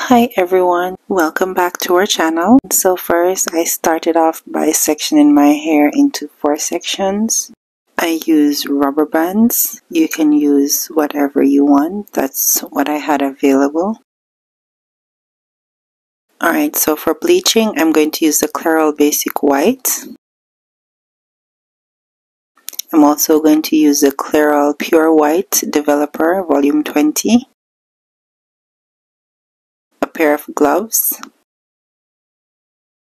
Hi everyone, welcome back to our channel. So first I started off by sectioning my hair into 4 sections. I use rubber bands. You can use whatever you want. That's what I had available. Alright, so for bleaching I'm going to use the Clairol Basic White. I'm also going to use the Clairol Pure White Developer Volume 20. A pair of gloves,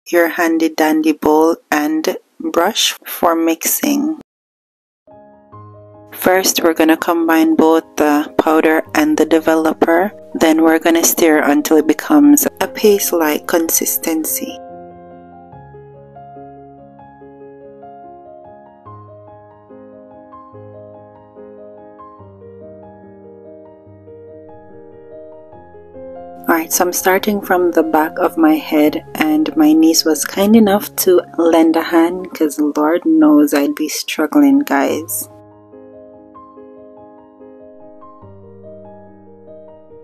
your handy dandy bowl and brush for mixing. First we're going to combine both the powder and the developer, then we're going to stir until it becomes a paste-like consistency. Alright, so I'm starting from the back of my head, and my niece was kind enough to lend a hand because Lord knows I'd be struggling, guys.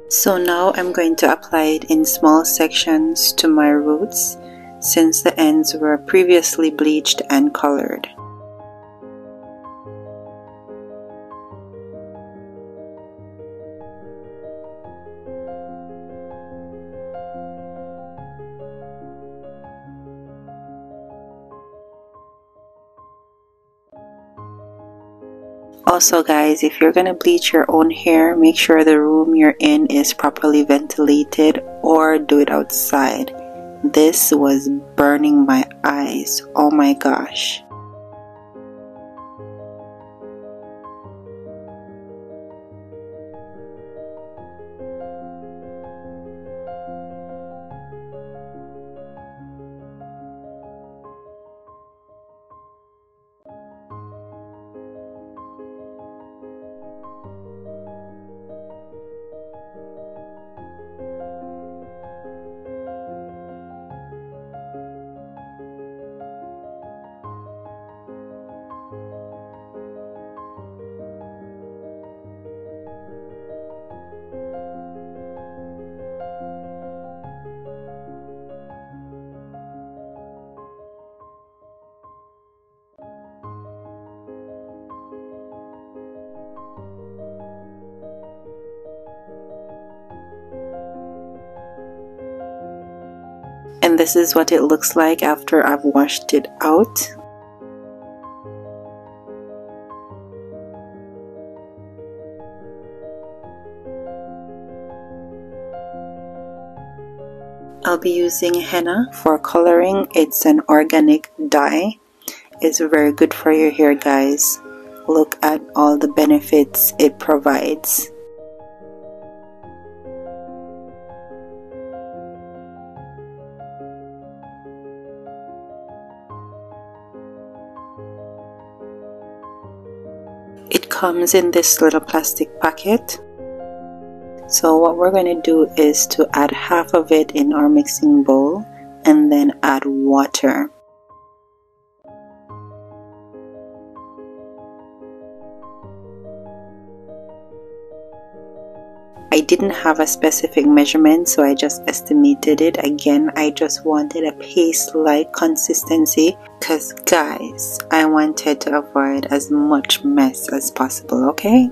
So now I'm going to apply it in small sections to my roots since the ends were previously bleached and colored. Also guys, if you're gonna bleach your own hair, make sure the room you're in is properly ventilated or do it outside. This was burning my eyes. Oh my gosh. And this is what it looks like after I've washed it out. I'll be using henna for coloring. It's an organic dye. It's very good for your hair, guys. Look at all the benefits it provides. It comes in this little plastic packet. So what we're going to do is to add half of it in our mixing bowl and then add water. I didn't have a specific measurement, so I just estimated it. Again, I just wanted a paste-like consistency because guys, I wanted to avoid as much mess as possible, okay?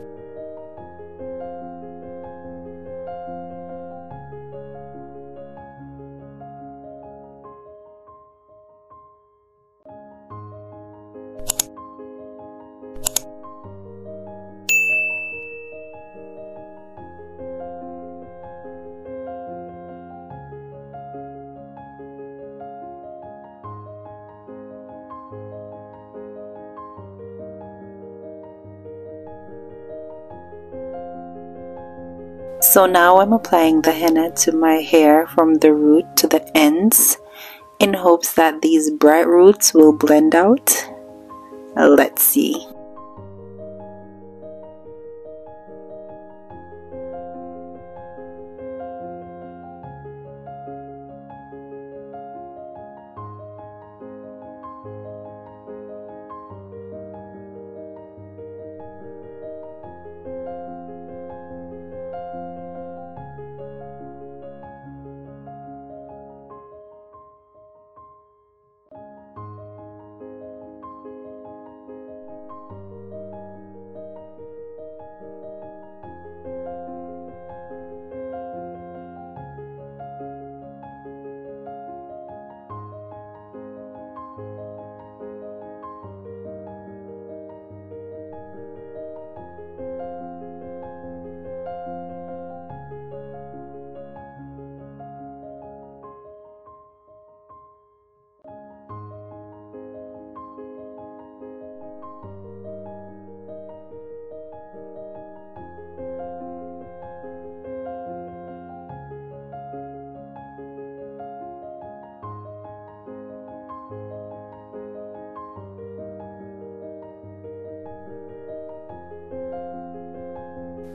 So now I'm applying the henna to my hair from the root to the ends in hopes that these bright roots will blend out. Let's see.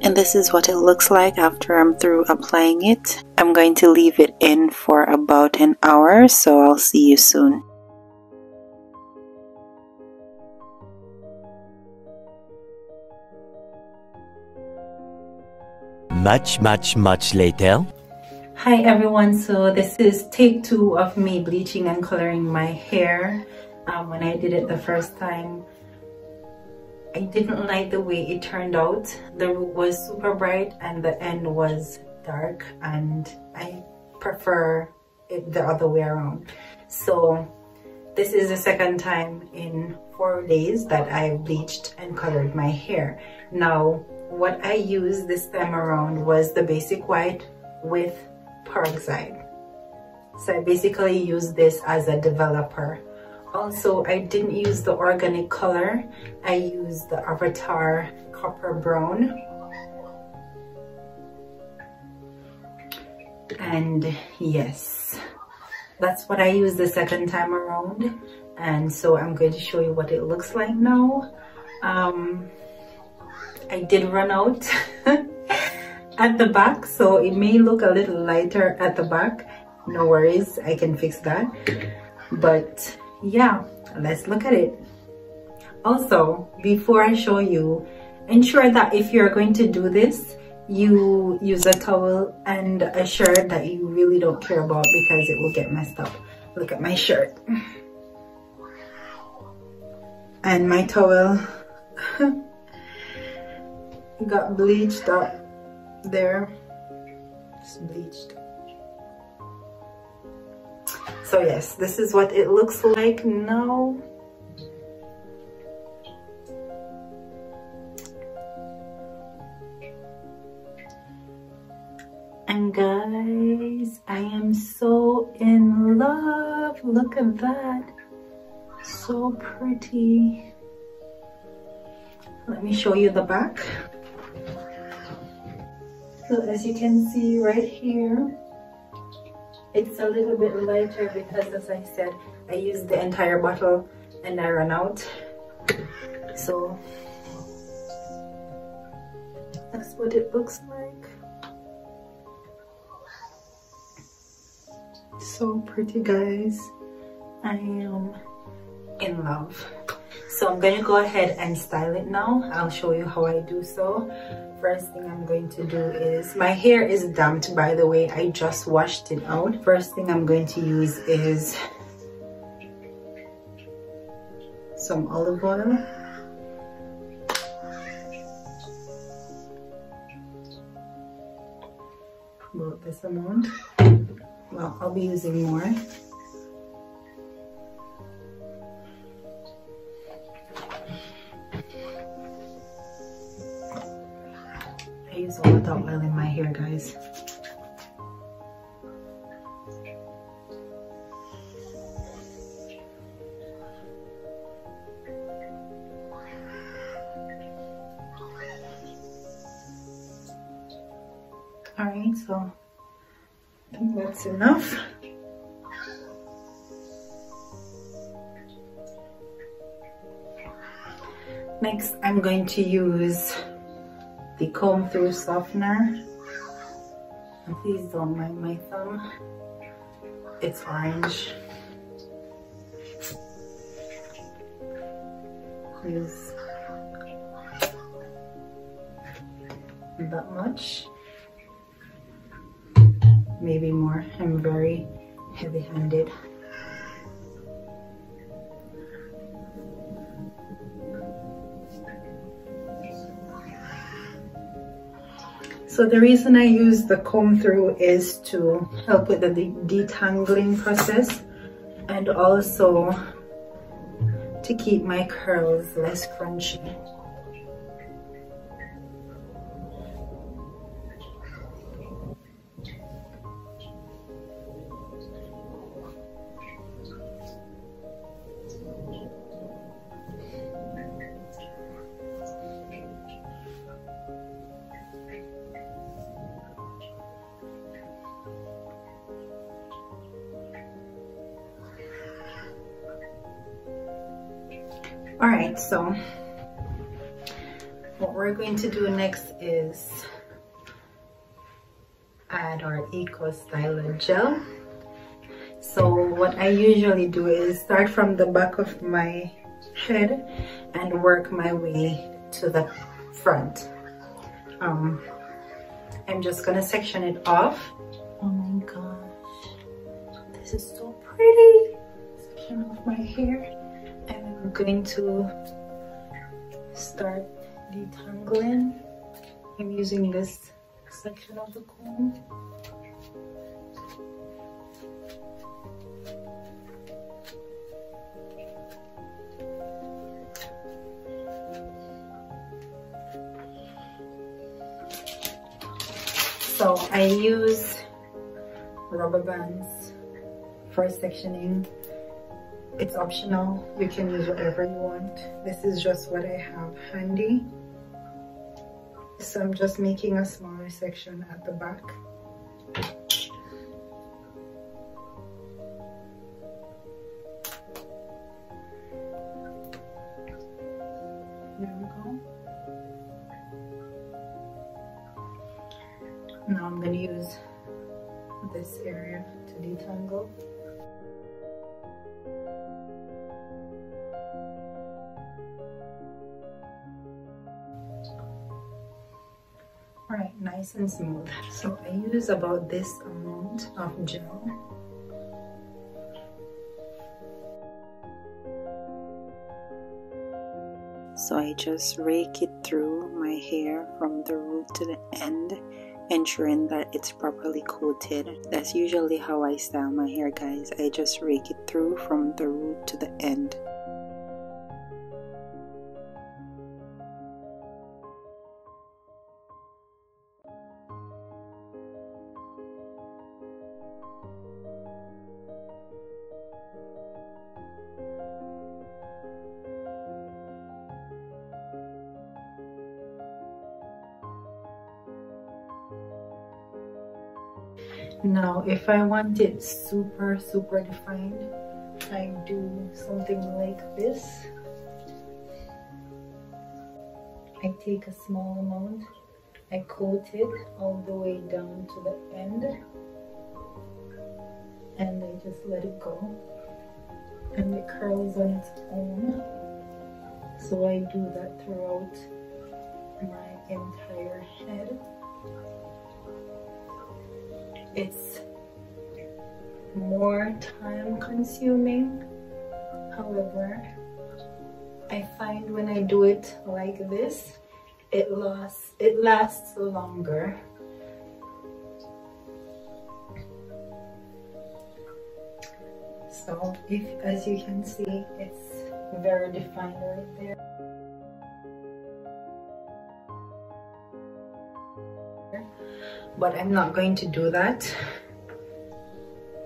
And this is what it looks like after I'm through applying it. I'm going to leave it in for about an hour, so I'll see you soon. Much later. Hi everyone, so this is take 2 of me bleaching and coloring my hair. When I did it the first time, I didn't like the way it turned out. The root was super bright and the end was dark, and I prefer it the other way around. So this is the second time in 4 days that I've bleached and colored my hair. Now what I used this time around was the basic white with peroxide. So I basically used this as a developer. Also, I didn't use the organic color. I used the Avatar Copper Brown. And yes, that's what I used the second time around. And so I'm going to show you what it looks like now. I did run out at the back, so it may look a little lighter at the back. No worries, I can fix that. But yeah, let's look at it. Also, before I show you, ensure that if you're going to do this, you use a towel and a shirt that you really don't care about, because it will get messed up. Look at my shirt and my towel. Got bleached up there. Just bleached. So yes, this is what it looks like now. And guys, I am so in love. Look at that. So pretty. Let me show you the back. So as you can see right here, it's a little bit lighter because, as I said, I used the entire bottle and I ran out. So that's what it looks like. So pretty, guys. I am in love. So I'm going to go ahead and style it now. I'll show you how I do so. First thing I'm going to do is, my hair is damped, by the way. I just washed it out. First thing I'm going to use is some olive oil. About this amount. Well, I'll be using more. I use all of that oil in my hair, guys. Alright, so I think that's enough. Next, I'm going to use the Comb-Thru softener. And please don't mind my thumb. It's orange. Use that much. Maybe more. I'm very heavy-handed. So the reason I use the Comb-Thru is to help with the detangling process, and also to keep my curls less crunchy. Alright, so we're going to do next is add our Eco Styler gel. So what I usually do is start from the back of my head and work my way to the front. I'm just gonna section it off. Oh my gosh, this is so pretty. Section off my hair, and I'm going to start detangling. I'm using this section of the comb. So I use rubber bands for sectioning. It's optional, you can use whatever you want. This is just what I have handy. So I'm just making a smaller section at the back. There we go. Now I'm going to use this area to detangle. Alright, nice and smooth. So I use about this amount of gel. So I just rake it through my hair from the root to the end, ensuring that it's properly coated. That's usually how I style my hair, guys. I just rake it through from the root to the end. Now if I want it super defined, I do something like this. I take a small amount, I coat it all the way down to the end, and I just let it go, and it curls on its own. So I do that throughout my entire head. It's more time consuming, however, I find when I do it like this, it lasts longer. So as you can see, it's very defined right there. But I'm not going to do that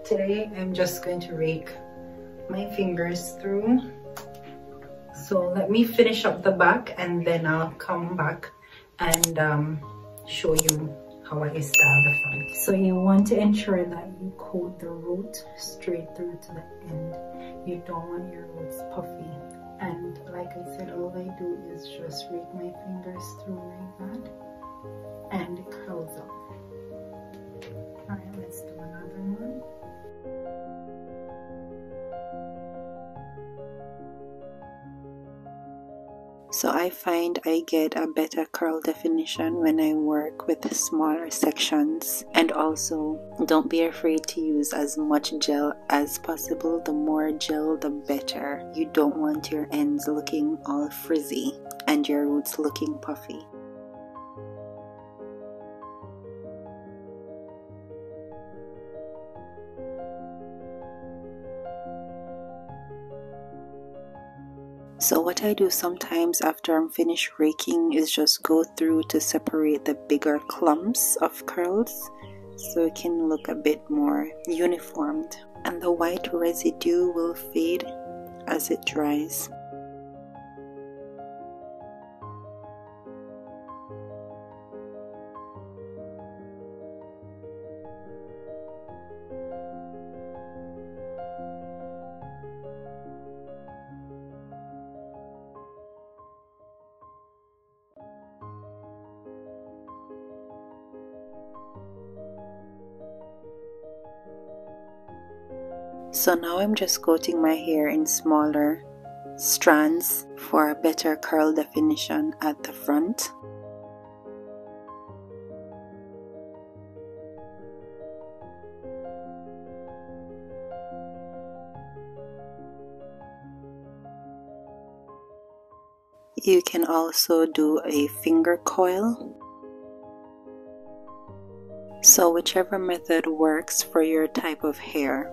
today. I'm just going to rake my fingers through. So let me finish up the back and then I'll come back and show you how I style the front. So you want to ensure that you coat the root straight through to the end. You don't want your roots puffy. And like I said, all I do is just rake my fingers through like that, and it curls up. Alright, let's do another one. So I find I get a better curl definition when I work with smaller sections. And also, don't be afraid to use as much gel as possible. The more gel, the better. You don't want your ends looking all frizzy and your roots looking puffy. So what I do sometimes after I'm finished raking is just go through to separate the bigger clumps of curls so it can look a bit more uniformed, and the white residue will fade as it dries. So now I'm just coating my hair in smaller strands for a better curl definition at the front. You can also do a finger coil. So whichever method works for your type of hair.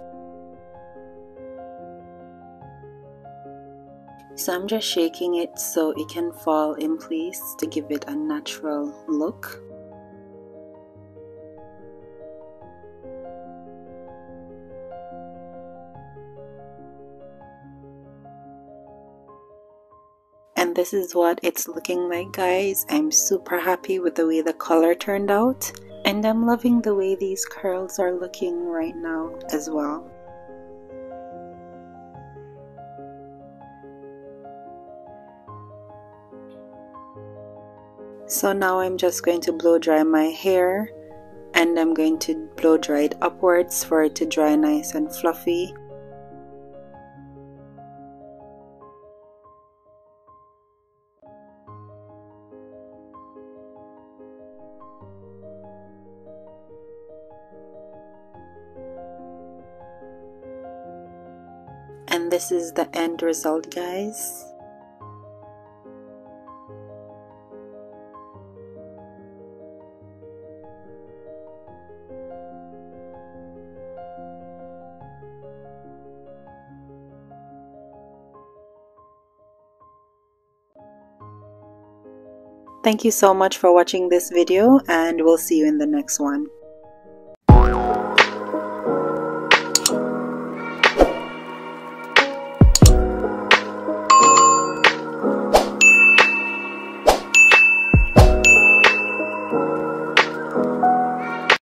So I'm just shaking it so it can fall in place to give it a natural look. And this is what it's looking like, guys. I'm super happy with the way the color turned out. And I'm loving the way these curls are looking right now as well. So now I'm just going to blow dry my hair, and I'm going to blow dry it upwards for it to dry nice and fluffy. And this is the end result, guys. Thank you so much for watching this video, and we'll see you in the next one.